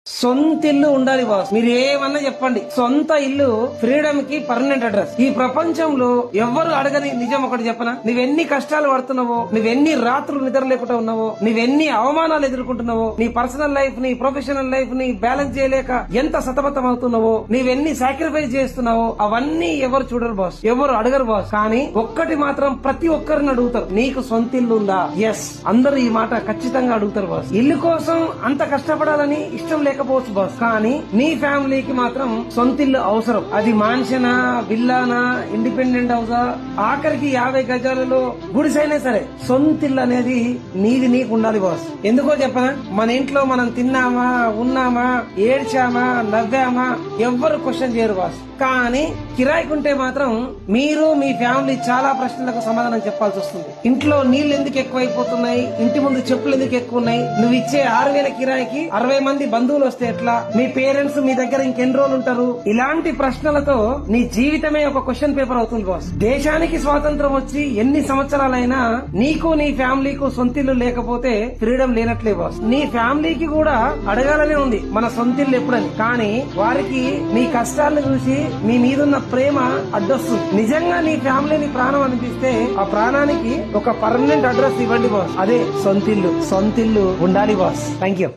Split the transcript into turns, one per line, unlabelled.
సొంత ఇల్లు ఉండాలి బాస్. మీరు ఏమన్నా చెప్పండి, సొంత ఇల్లు ఫ్రీడమ్ కి పర్మనెంట్ అడ్రస్. ఈ ప్రపంచంలో ఎవ్వరు అడగని నిజం ఒకటి చెప్పనా, నువ్వెన్ని కష్టాలు పడుతున్నావో, నువ్వెన్ని రాత్రులు నిద్ర లేకుండా ఉన్నావో, నువ్వెన్ని అవమానాలు ఎదుర్కొంటున్నావో, నీ పర్సనల్ లైఫ్ ని ప్రొఫెషనల్ లైఫ్ ని బ్యాలెన్స్ చేయలేక ఎంత సతమతం అవుతున్నావో, నువ్వెన్ని సాక్రిఫైస్ చేస్తున్నావో అవన్నీ ఎవరు చూడరు బాస్, ఎవరు అడగరు బాస్. కానీ ఒక్కటి మాత్రం ప్రతి ఒక్కరిని అడుగుతారు, నీకు సొంత ఇల్లు ఉందా? ఎస్, అందరూ ఈ మాట ఖచ్చితంగా అడుగుతారు బాస్. ఇల్లు కోసం అంత కష్టపడాలని ఇష్టం లేకపోవచ్చు బాస్, కానీ నీ ఫ్యామిలీకి మాత్రం సొంత ఇల్లు అవసరం. అది మాన్షనా, విల్లానా, ఇండిపెండెంట్ హౌసా, ఆఖరికి 50 గజాలలో గుడిసైనా సరే సొంత ఇల్లు అనేది నీది నీకు ఉండాలి బాస్. ఎందుకో చెప్పనా, మన ఇంట్లో మనం తిన్నామా, ఉన్నామా, ఏడ్చామా, నవ్వామా ఎవ్వరు క్వశ్చన్ చేయరు బాస్. కానీ కిరాయికుంటే మాత్రం మీరు మీ ఫ్యామిలీ చాలా ప్రశ్నలకు సమాధానం చెప్పాల్సి వస్తుంది. ఇంట్లో నీళ్లు ఎందుకు ఎక్కువైపోతున్నాయి, ఇంటి ముందు చెప్పులు ఎందుకు ఎక్కువ ఉన్నాయి, నువ్వు ఇచ్చే 6,000 కిరాయికి 60 మంది బంధువులు వస్తే ఎట్లా, మీ పేరెంట్స్ మీ దగ్గర ఇంకెన్ని రోజులు ఉంటారు? ఇలాంటి ప్రశ్నలతో నీ జీవితమే ఒక క్వశ్చన్ పేపర్ అవుతుంది బాస్. దేశానికి స్వాతంత్రం వచ్చి ఎన్ని సంవత్సరాలైనా నీకు నీ ఫ్యామిలీకు సొంతిల్లు లేకపోతే ఫ్రీడమ్ లేనట్లే బాస్. నీ ఫ్యామిలీకి కూడా అడగాలనే ఉంది మన సొంతిల్లు ఎప్పుడని, కానీ వారికి నీ కష్టాలను చూసి మీ మీదున్న ప్రేమ అడ్డొస్తుంది. నిజంగా నీ ఫ్యామిలీని ప్రాణం అనిపిస్తే ఆ ప్రాణానికి ఒక పర్మనెంట్ అడ్రస్ ఇవ్వండి బాస్, అదే సొంతిల్లు. సొంతిల్లు ఉండాలి బాస్. Thank you.